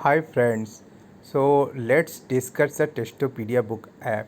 Hi friends, so let's discuss the Testopedia book app.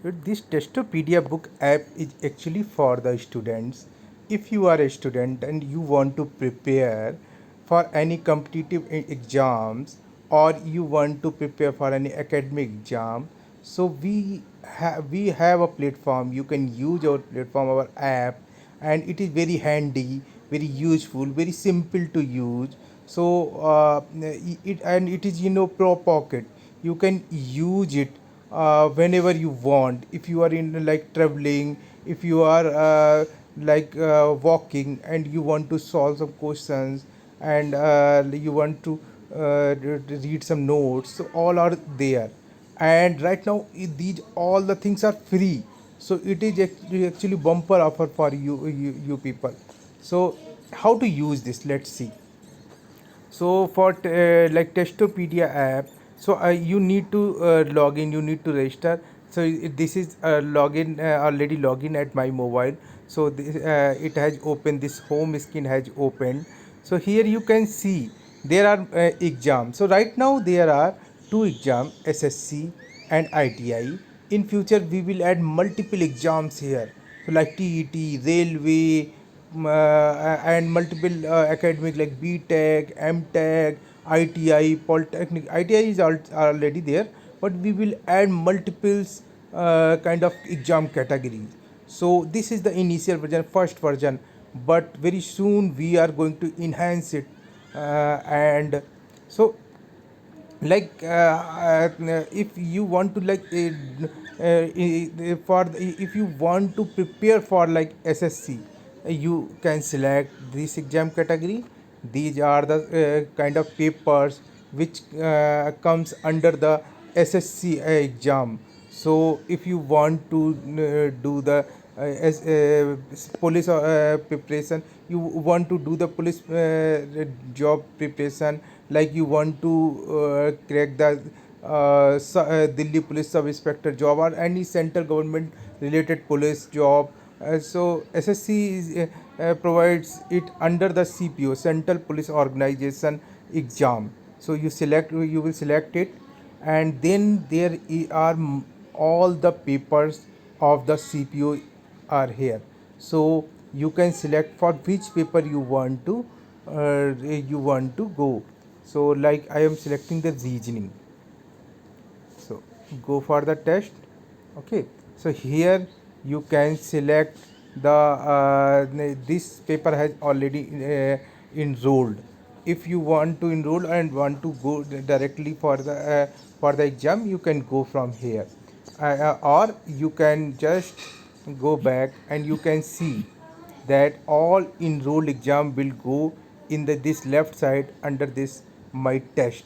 This Testopedia book app is actually for the students. If you are a student and you want to prepare for any competitive exams or you want to prepare for any academic exam, so we have a platform. You can use our platform, our app, and it is very handy, very useful, very simple to use. So it is pro pocket. You can use it whenever you want. If you are in like traveling, if you are walking and you want to solve some questions, and you want to read some notes, so all are there. And right now these all the things are free, so it is actually bumper offer for you people. So how to use this, let's see. So for like Testopedia app, so you need to log in, you need to register. So this is login, already login at my mobile. So it has opened, this home screen has opened. So here you can see there are exams. So right now there are two exam, SSC and ITI. In future we will add multiple exams here, so like TET, railway, and multiple academic like BTech, MTech, ITI, Polytechnic. ITI is already there, but we will add multiples kind of exam categories. So this is the initial version, first version, but very soon we are going to enhance it. And so like if you want to like if you want to prepare for like SSC, you can select this exam category. These are the kind of papers which comes under the SSC exam. So if you want to do the police preparation, you want to do the police job preparation, like you want to crack the Delhi police sub inspector job or any central government related police job. So SSC provides it under the CPO, Central Police Organization exam. So you will select it, and then there are all the papers of the CPO are here. So you can select for which paper you want to go. So like I am selecting the reasoning. So go for the test. Okay, so here you can select the this paper has already enrolled. If you want to enroll and want to go directly for the exam, you can go from here, or you can just go back and you can see that all enrolled exam will go in this left side under this my test.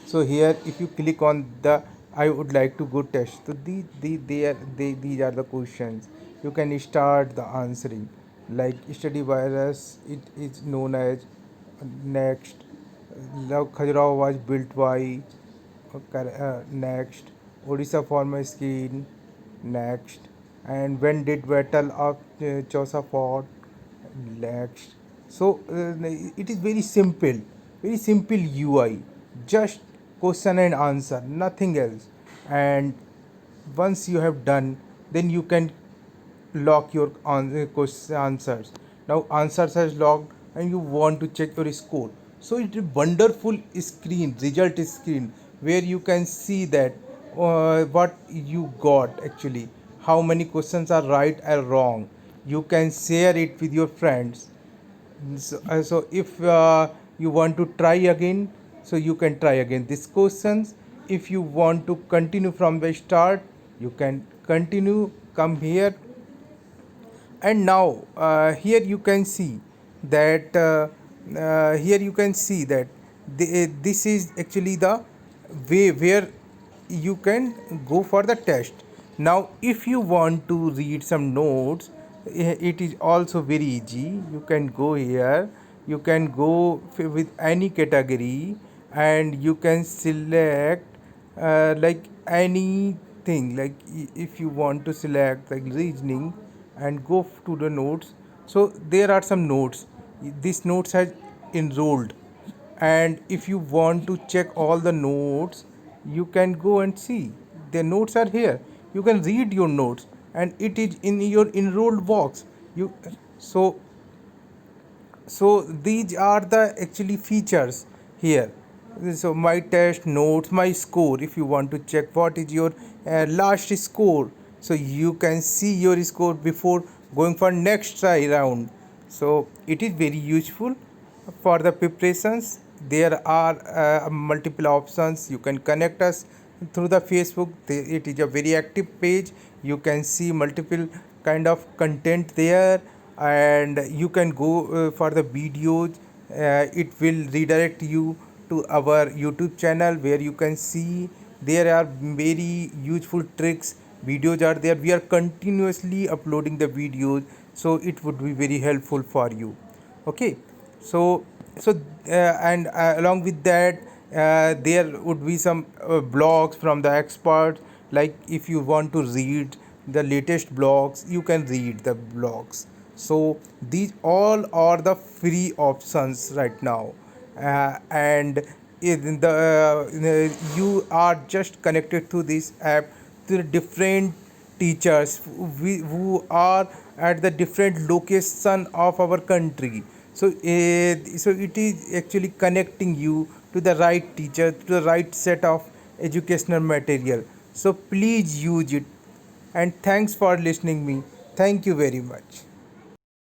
So here if you click on the I would like to go test, so these are the questions. You can start the answering, like study virus, it is known as. Next, Love Khajuraho was built by. Next, Odisha former skin. Next, and when did battle of Chausa fought? Next. So it is very simple UI, just question and answer, nothing else. And once you have done, then you can lock your answers. Now answers has locked, and you want to check your score. So it is wonderful screen, result screen, where you can see that what you got actually, how many questions are right or wrong. You can share it with your friends. So if you want to try again, so you can try again these questions. If you want to continue from the start, you can continue, come here. And now here you can see that this is actually the way where you can go for the test. Now if you want to read some notes, it is also very easy. You can go here, you can go with any category, and you can select like anything, like if you want to select like reasoning and go to the notes. So there are some notes, this notes has enrolled. And if you want to check all the notes, you can go and see the notes are here. You can read your notes, and it is in your enrolled box. You so so these are the actually features here. So my test notes, my score, if you want to check what is your last score, so you can see your score before going for next try round. So it is very useful for the preparations. There are multiple options. You can connect us through the Facebook. It is a very active page. You can see multiple kind of content there, and you can go for the videos. It will redirect you to our YouTube channel, where you can see there are very useful tricks. Videos are there. We are continuously uploading the videos, so it would be very helpful for you. Okay. So so uh, and uh, along with that, there would be some blogs from the experts. Like if you want to read the latest blogs, you can read the blogs. So these all are the free options right now. And in you are just connected to this app, to the different teachers who are at the different location of our country. So it is actually connecting you to the right teacher, to the right set of educational material. So please use it, and thanks for listening me. Thank you very much.